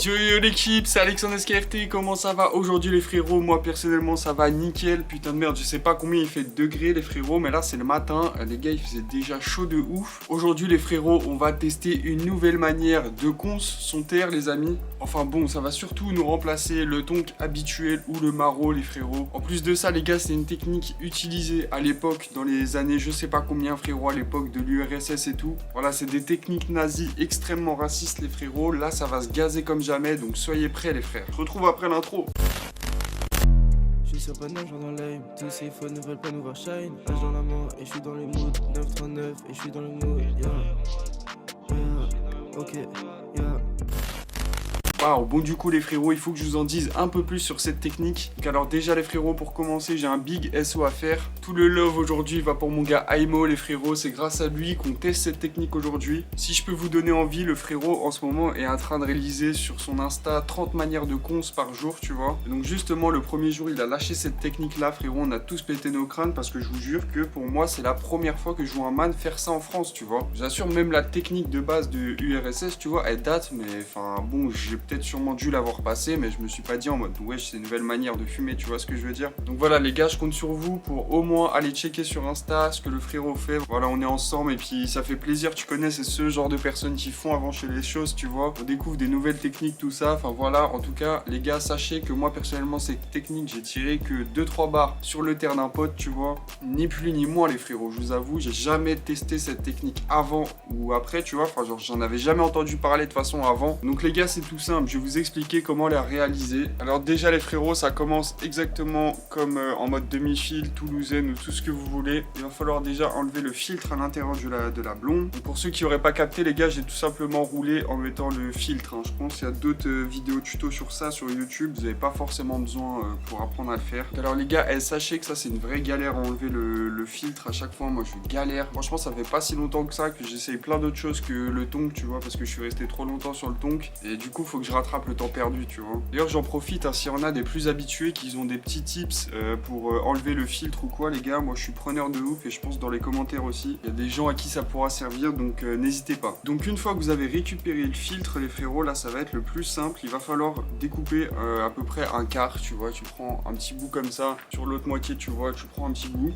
Yo l'équipe, c'est Alexandre SKFT, comment ça va aujourd'hui les frérots? Moi personnellement ça va nickel, putain de merde, je sais pas combien il fait de degrés les frérots, mais là c'est le matin, les gars il faisait déjà chaud de ouf. Aujourd'hui les frérots, on va tester une nouvelle manière de cons son terre les amis. Enfin bon, ça va surtout nous remplacer le tonk habituel ou le maraud les frérots. En plus de ça les gars, c'est une technique utilisée à l'époque, dans les années je sais pas combien frérots, à l'époque de l'URSS et tout. Voilà, c'est des techniques nazies extrêmement racistes les frérots, là ça va se gazer comme jamais, donc soyez prêts les frères. Je retrouve après l'intro. Je suis sur Paname, genre dans l'aim. Tous ces faux ne veulent pas nous voir shine. Âge dans la main et je suis dans le mood. 939 et je suis dans le mood. Ok, Waouh, bon du coup les frérots, il faut que je vous en dise un peu plus sur cette technique. Donc alors déjà les frérots, pour commencer, j'ai un big SO à faire. Tout le love aujourd'hui va pour mon gars Aimo les frérots, c'est grâce à lui qu'on teste cette technique aujourd'hui. Si je peux vous donner envie, le frérot en ce moment est en train de réaliser sur son Insta 30 manières de cons par jour, tu vois. Et donc justement le premier jour il a lâché cette technique là frérot, on a tous pété nos crânes parce que je vous jure que pour moi c'est la première fois que je vois un man faire ça en France, tu vois. J'assure, même la technique de base de URSS, tu vois, elle date, mais enfin bon, j'ai peut-être sûrement dû l'avoir passé, mais je me suis pas dit en mode wesh c'est une nouvelle manière de fumer, tu vois ce que je veux dire. Donc voilà les gars, je compte sur vous pour au moins aller checker sur Insta ce que le frérot fait. Voilà, on est ensemble et puis ça fait plaisir, tu connais, c'est ce genre de personnes qui font avancer les choses, tu vois. On découvre des nouvelles techniques, tout ça, enfin voilà. En tout cas les gars, sachez que moi personnellement cette technique, j'ai tiré que 2-3 barres sur le terre d'un pote, tu vois. Ni plus ni moins les frérots, je vous avoue, j'ai jamais testé cette technique avant ou après, tu vois. Enfin genre j'en avais jamais entendu parler de façon avant. Donc les gars, c'est tout simple, je vais vous expliquer comment la réaliser. Alors déjà les frérots, ça commence exactement comme en mode demi-fil, toulousaine ou tout ce que vous voulez. Il va falloir déjà enlever le filtre à l'intérieur de la blonde. Donc pour ceux qui n'auraient pas capté les gars, j'ai tout simplement roulé en mettant le filtre, hein. Je pense qu'il y a d'autres vidéos tuto sur ça sur YouTube, vous n'avez pas forcément besoin pour apprendre à le faire. Alors les gars, sachez que ça c'est une vraie galère à enlever le filtre à chaque fois. Moi je galère, franchement ça fait pas si longtemps que ça que j'essaye plein d'autres choses que le tonk, tu vois, parce que je suis resté trop longtemps sur le tonk et du coup faut que je rattrape le temps perdu, tu vois. D'ailleurs j'en profite, hein, s'il y en a des plus habitués qui ont des petits tips pour enlever le filtre ou quoi les gars, moi je suis preneur de ouf et je pense dans les commentaires aussi, il y a des gens à qui ça pourra servir, donc n'hésitez pas. Donc une fois que vous avez récupéré le filtre les frérots, là ça va être le plus simple, il va falloir découper à peu près un quart, tu vois, tu prends un petit bout comme ça, sur l'autre moitié tu vois, tu prends un petit bout.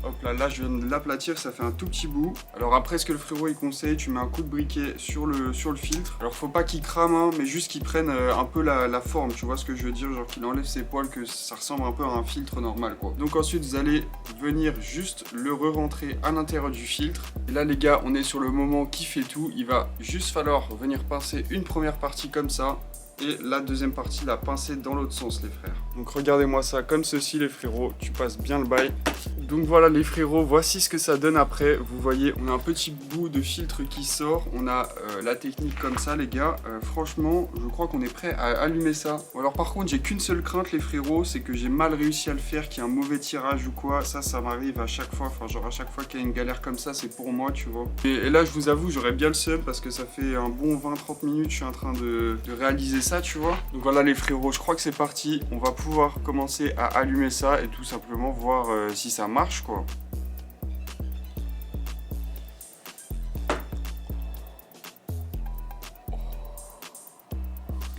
Hop là, je viens de l'aplatir, ça fait un tout petit bout. Alors après, ce que le frérot il conseille, tu mets un coup de briquet sur le filtre. Alors faut pas qu'il crame, hein, mais juste qu'il prenne un peu la forme, tu vois ce que je veux dire, genre qu'il enlève ses poils, que ça ressemble un peu à un filtre normal quoi. Donc ensuite vous allez venir juste le re-rentrer à l'intérieur du filtre. Et là les gars, on est sur le moment qui fait tout. Il va juste falloir venir pincer une première partie comme ça. Et la deuxième partie, la pincer dans l'autre sens les frères. Donc regardez-moi ça comme ceci les frérots, tu passes bien le bail. Donc voilà les frérots, voici ce que ça donne après. Vous voyez, on a un petit bout de filtre qui sort. On a la technique comme ça les gars. Franchement, je crois qu'on est prêt à allumer ça. Alors par contre, j'ai qu'une seule crainte les frérots, c'est que j'ai mal réussi à le faire, qu'il y ait un mauvais tirage ou quoi. Ça m'arrive à chaque fois. Enfin genre à chaque fois qu'il y a une galère comme ça, c'est pour moi, tu vois. Et là, je vous avoue, j'aurais bien le seum parce que ça fait un bon 20-30 minutes, je suis en train de réaliser ça, tu vois. Donc voilà les frérots, je crois que c'est parti. On va pouvoir commencer à allumer ça et tout simplement voir si ça marche quoi.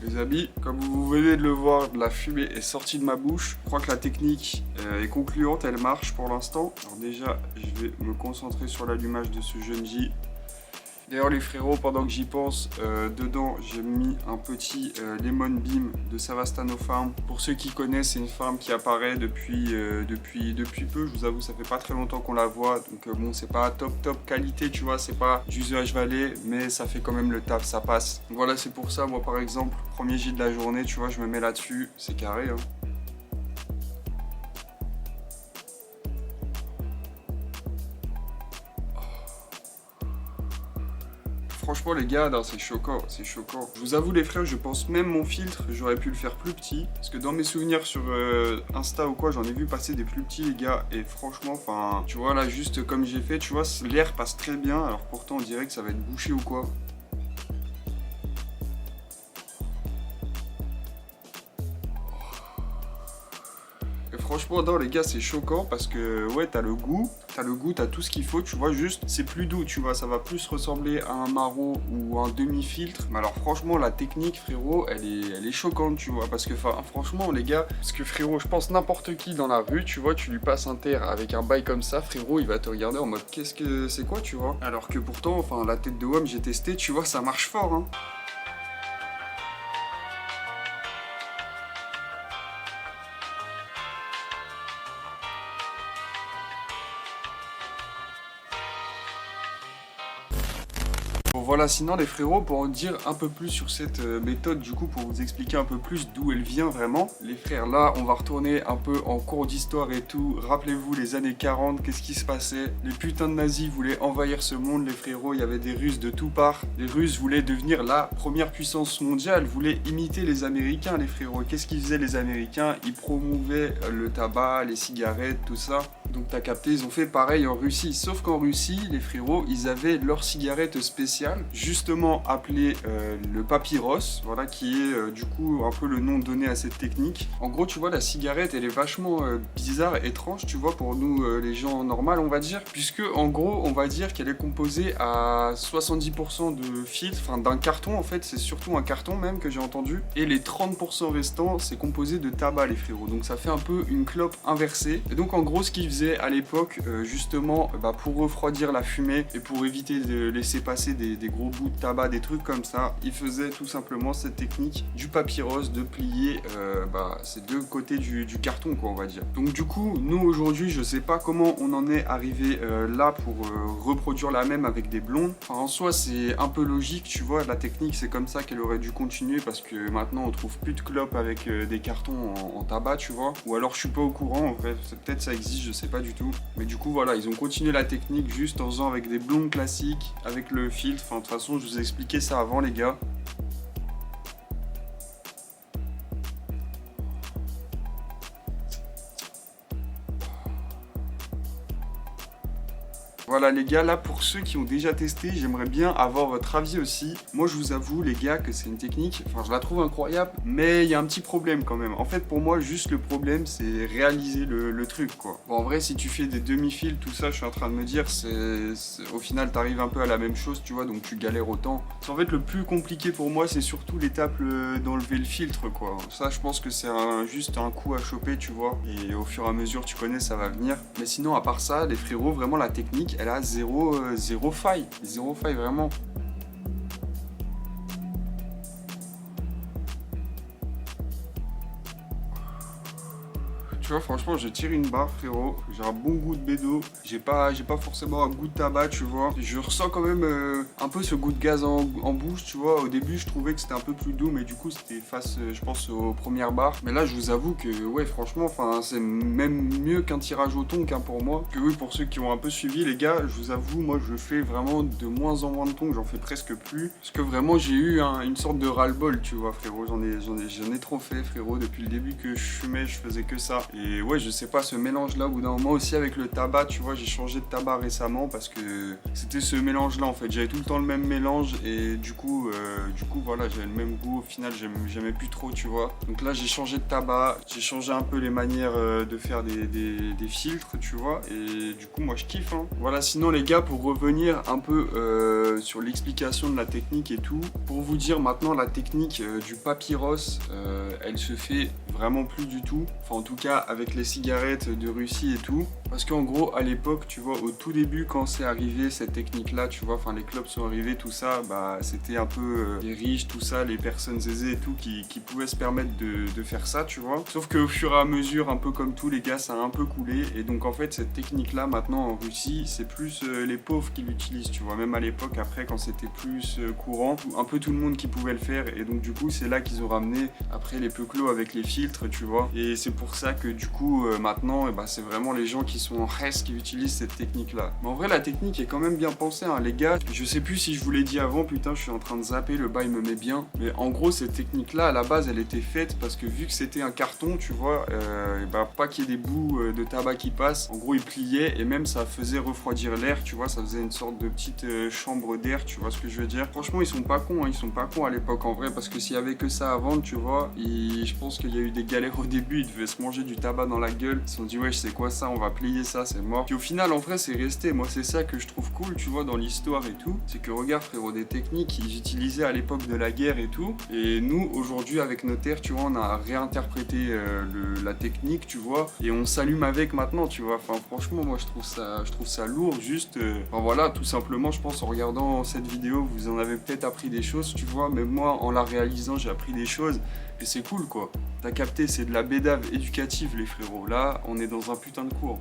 Les amis, comme vous venez de le voir, la fumée est sortie de ma bouche. Je crois que la technique est concluante, elle marche pour l'instant. Alors déjà, je vais me concentrer sur l'allumage de ce jeune J. D'ailleurs les frérots, pendant que j'y pense, dedans j'ai mis un petit Lemon Beam de Savastano Farm. Pour ceux qui connaissent, c'est une farm qui apparaît depuis peu. Je vous avoue, ça fait pas très longtemps qu'on la voit. Donc bon, c'est pas top qualité, tu vois, c'est pas du The Valley, mais ça fait quand même le taf, ça passe. Donc voilà, c'est pour ça, moi par exemple, premier J de la journée, tu vois, je me mets là-dessus, c'est carré, hein. Franchement les gars, c'est choquant, c'est choquant. Je vous avoue les frères, je pense même mon filtre, j'aurais pu le faire plus petit. Parce que dans mes souvenirs sur Insta ou quoi, j'en ai vu passer des plus petits les gars. Et franchement, enfin, tu vois là, juste comme j'ai fait, tu vois, l'air passe très bien. Alors pourtant on dirait que ça va être bouché ou quoi. franchement, non, les gars, c'est choquant parce que, ouais, t'as le goût, t'as tout ce qu'il faut, tu vois, juste, c'est plus doux, tu vois, ça va plus ressembler à un maro ou un demi-filtre. Mais alors, franchement, la technique, frérot, elle est choquante, tu vois, parce que, franchement, les gars, parce que, frérot, je pense n'importe qui dans la rue, tu vois, tu lui passes un terre avec un bail comme ça, frérot, il va te regarder en mode, qu'est-ce que c'est quoi, tu vois. Alors que pourtant, enfin, la tête de WAM, j'ai testé, tu vois, ça marche fort, hein. Bon voilà, sinon les frérots, pour en dire un peu plus sur cette méthode, du coup, pour vous expliquer un peu plus d'où elle vient vraiment, les frères, là, on va retourner un peu en cours d'histoire et tout. Rappelez-vous, les années 40, qu'est-ce qui se passait? Les putains de nazis voulaient envahir ce monde, les frérots, il y avait des Russes de tout part. Les Russes voulaient devenir la première puissance mondiale, voulaient imiter les Américains, les frérots. Qu'est-ce qu'ils faisaient les Américains? Ils promouvaient le tabac, les cigarettes, tout ça. Donc t'as capté, ils ont fait pareil en Russie. Sauf qu'en Russie, les frérots, ils avaient leur cigarette spéciale, justement appelée le papyros, voilà, qui est du coup un peu le nom donné à cette technique. En gros, tu vois, la cigarette, elle est vachement bizarre, étrange, tu vois, pour nous les gens normaux, on va dire, puisque en gros, on va dire qu'elle est composée à 70% de filtre, enfin d'un carton en fait, c'est surtout un carton même que j'ai entendu, et les 30% restants, c'est composé de tabac, les frérots. Donc ça fait un peu une clope inversée. Et donc en gros, ce qu'ils faisaient à l'époque, justement, pour refroidir la fumée et pour éviter de laisser passer des gros bouts de tabac, des trucs comme ça, ils faisaient tout simplement cette technique du papyrus, de plier ces deux côtés du carton, quoi, on va dire. Donc du coup, nous aujourd'hui, je sais pas comment on en est arrivé là pour reproduire la même avec des blondes. Enfin, en soi, c'est un peu logique, tu vois, la technique, c'est comme ça qu'elle aurait dû continuer parce que maintenant, on trouve plus de clopes avec des cartons en tabac, tu vois. Ou alors, je suis pas au courant, en fait, peut-être ça existe, je sais pas du tout. Mais du coup, voilà, ils ont continué la technique juste en faisant avec des blondes classiques, avec le filtre. Enfin, de toute façon, je vous ai expliqué ça avant, les gars. Voilà les gars, là pour ceux qui ont déjà testé, j'aimerais bien avoir votre avis aussi. Moi je vous avoue les gars que c'est une technique, enfin je la trouve incroyable, mais il y a un petit problème quand même. En fait pour moi juste le problème c'est réaliser le truc quoi. Bon en vrai si tu fais des demi-fils, tout ça je suis en train de me dire, au final t'arrives un peu à la même chose tu vois, donc tu galères autant. En fait le plus compliqué pour moi c'est surtout l'étape d'enlever le filtre quoi. Ça je pense que c'est juste un coup à choper tu vois, et au fur et à mesure tu connais ça va venir. Mais sinon à part ça les frérots, vraiment la technique elle a zéro faille vraiment. Tu vois, franchement, je tire une barre, frérot. J'ai un bon goût de bédo. J'ai pas forcément un goût de tabac, tu vois. Je ressens quand même un peu ce goût de gaz en bouche, tu vois. Au début, je trouvais que c'était un peu plus doux, mais du coup, c'était face, je pense, aux premières barres. Mais là, je vous avoue que, ouais, franchement, c'est même mieux qu'un tirage au tonk hein, pour moi. Que oui, pour ceux qui ont un peu suivi, les gars, je vous avoue, moi, je fais vraiment de moins en moins de tonk. J'en fais presque plus. Parce que vraiment, j'ai eu une sorte de ras-le-bol, tu vois, frérot. J'en ai trop fait, frérot. Depuis le début que je fumais, je faisais que ça. Et ouais, je sais pas, ce mélange-là, au bout d'un moment aussi avec le tabac, tu vois, j'ai changé de tabac récemment parce que c'était ce mélange-là en fait. J'avais tout le temps le même mélange et du coup voilà, j'avais le même goût. Au final, j'aimais plus trop, tu vois. Donc là, j'ai changé de tabac, j'ai changé un peu les manières de faire des filtres, tu vois. Et du coup, moi, je kiffe. Hein. Voilà, sinon les gars, pour revenir un peu sur l'explication de la technique et tout, pour vous dire maintenant, la technique du papyrus, elle se fait vraiment plus du tout. Enfin, en tout cas, avec les cigarettes de Russie et tout. Parce qu'en gros, à l'époque, tu vois, au tout début, quand c'est arrivé, cette technique-là, tu vois, enfin, les clopes sont arrivés, tout ça, c'était un peu les riches, tout ça, les personnes aisées et tout, qui pouvaient se permettre de faire ça, tu vois. Sauf qu'au fur et à mesure, un peu comme tout, les gars, ça a un peu coulé. Et donc, en fait, cette technique-là, maintenant, en Russie, c'est plus les pauvres qui l'utilisent, tu vois. Même à l'époque, après, quand c'était plus courant, un peu tout le monde qui pouvait le faire. Et donc, du coup, c'est là qu'ils ont ramené, après, les peuplos avec les filtres, tu vois. Et c'est pour ça que, du coup, maintenant, c'est vraiment les gens qui sont en reste qui utilisent cette technique-là. Mais en vrai, la technique est quand même bien pensée, hein, les gars. Je sais plus si je vous l'ai dit avant, putain, je suis en train de zapper, le bail me met bien. Mais en gros, cette technique-là, à la base, elle était faite parce que vu que c'était un carton, tu vois, pas qu'il y ait des bouts de tabac qui passent. En gros, il pliait et même ça faisait refroidir l'air, tu vois, ça faisait une sorte de petite chambre d'air, tu vois ce que je veux dire. Franchement, ils sont pas cons, hein, ils sont pas cons à l'époque en vrai, parce que s'il y avait que ça à vendre, tu vois, je pense qu'il y a eu des galères au début, ils devaient se manger du tabac dans la gueule. Ils se sont dit ouais, je sais quoi ça, on va plier ça, c'est mort. Puis au final, en vrai, c'est resté. Moi, c'est ça que je trouve cool, tu vois, dans l'histoire et tout. C'est que regarde, frérot, des techniques qu'ils utilisaient à l'époque de la guerre et tout. Et nous, aujourd'hui, avec nos terres, tu vois, on a réinterprété la technique, tu vois, et on s'allume avec maintenant, tu vois. Enfin, franchement, moi, je trouve ça lourd, juste. Enfin, voilà, tout simplement, je pense, en regardant cette vidéo, vous en avez peut-être appris des choses, tu vois. Mais moi, en la réalisant, j'ai appris des choses. Et c'est cool, quoi. T'as capté, c'est de la bédave éducative, les frérots. Là, on est dans un putain de cours.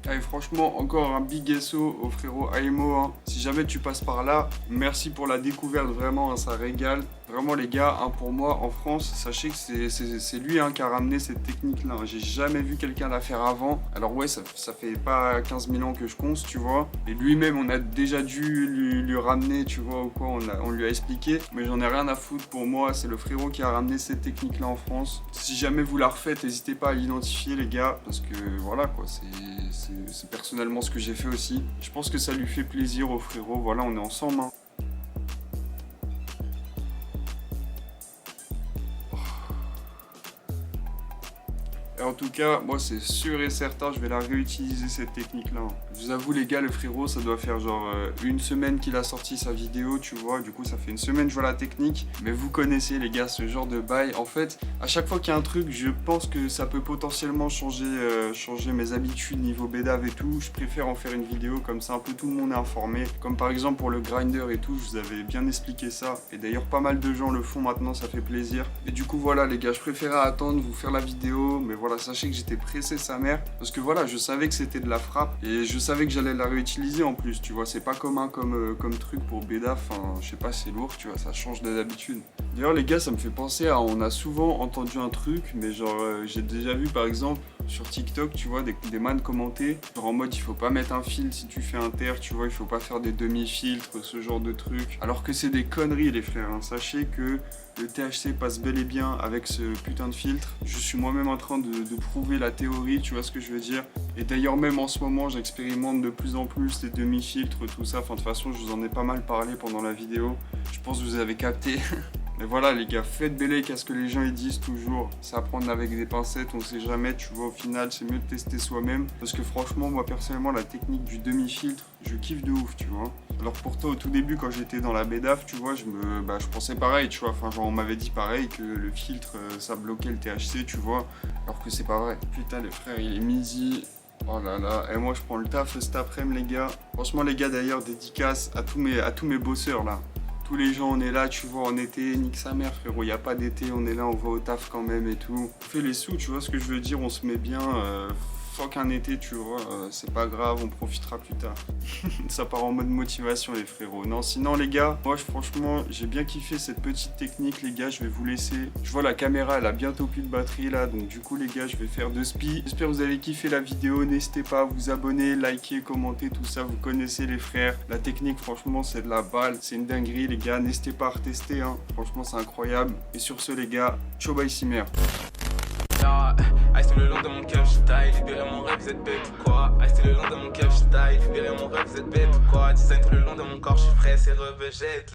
Allez, franchement, encore un big SO au frérot Aimo. Hein. Si jamais tu passes par là, merci pour la découverte, vraiment, hein, ça régale. Vraiment les gars, hein, pour moi en France, sachez que c'est lui hein, qui a ramené cette technique-là. J'ai jamais vu quelqu'un la faire avant. Alors ouais, ça fait pas 15 000 ans que je conce, tu vois. Et lui-même, on a déjà dû lui ramener, tu vois, ou quoi, on lui a expliqué. Mais j'en ai rien à foutre, pour moi, c'est le frérot qui a ramené cette technique-là en France. Si jamais vous la refaites, n'hésitez pas à l'identifier les gars, parce que voilà quoi, c'est personnellement ce que j'ai fait aussi. Je pense que ça lui fait plaisir au frérot, voilà, on est ensemble. Hein. Et en tout cas, moi c'est sûr et certain, je vais la réutiliser cette technique là. Je vous avoue les gars, le frérot, ça doit faire genre une semaine qu'il a sorti sa vidéo, tu vois. Du coup ça fait une semaine que je vois la technique. Mais vous connaissez les gars ce genre de bail. En fait, à chaque fois qu'il y a un truc, je pense que ça peut potentiellement changer mes habitudes niveau bédave et tout. Je préfère en faire une vidéo, comme ça un peu tout le monde est informé. Comme par exemple pour le grinder et tout, je vous avais bien expliqué ça. Et d'ailleurs pas mal de gens le font maintenant, ça fait plaisir. Et du coup voilà les gars, je préférais attendre, vous faire la vidéo. Mais voilà, sachez que j'étais pressé sa mère. Parce que voilà, je savais que c'était de la frappe. Et je savais que j'allais la réutiliser en plus, tu vois. C'est pas commun comme truc pour bédave. Enfin, je sais pas, c'est lourd, tu vois, ça change des habitudes. D'ailleurs les gars, ça me fait penser à, on a souvent entendu un truc, mais genre j'ai déjà vu par exemple sur TikTok, tu vois, des man commenter, genre en mode il faut pas mettre un filtre si tu fais un terre, tu vois, il faut pas faire des demi-filtres, ce genre de truc. Alors que c'est des conneries les frères, hein. Sachez que le THC passe bel et bien avec ce putain de filtre. Je suis moi-même en train de prouver la théorie, tu vois ce que je veux dire. Et d'ailleurs même en ce moment, j'expérimente de plus en plus les demi-filtres, tout ça. Enfin de toute façon, je vous en ai pas mal parlé pendant la vidéo. Je pense que vous avez capté. Mais voilà les gars, faites bélec à ce que les gens ils disent toujours. C'est à prendre avec des pincettes, on sait jamais, tu vois, au final c'est mieux de tester soi-même. Parce que franchement, moi personnellement, la technique du demi-filtre, je kiffe de ouf, tu vois. Alors pour toi, au tout début, quand j'étais dans la bédave, tu vois, je pensais pareil, tu vois. Enfin, genre on m'avait dit pareil, que le filtre, ça bloquait le THC, tu vois. Alors que c'est pas vrai. Putain les frères, il est midi. Oh là là, et moi je prends le taf cet après-midi les gars. Franchement les gars, d'ailleurs, dédicace à tous mes bosseurs là. Tous les gens, on est là, tu vois, en été, nique sa mère, frérot, y a pas d'été, on est là, on va au taf quand même et tout. On fait les sous, tu vois ce que je veux dire, on se met bien, fuck un été, tu vois, c'est pas grave, on profitera plus tard. Ça part en mode motivation, les frérots. Non, sinon, les gars, moi, franchement, j'ai bien kiffé cette petite technique, les gars, je vais vous laisser. Je vois la caméra, elle a bientôt plus de batterie, là, donc du coup, les gars, je vais faire 2 spies. J'espère que vous avez kiffé la vidéo, n'hésitez pas à vous abonner, liker, commenter, tout ça, vous connaissez les frères. La technique, franchement, c'est de la balle, c'est une dinguerie, les gars, n'hésitez pas à retester, hein. Franchement, c'est incroyable. Et sur ce, les gars, ciao, bye, Simer. Ice le long de mon keuf, j'taille, libérer mon rêve, vous êtes bête ou quoi? Ice le long de mon keuf, j'taille, libérer mon rêve, vous êtes bête ou quoi? Design le long de mon corps, j'suis frais, c'est revegette.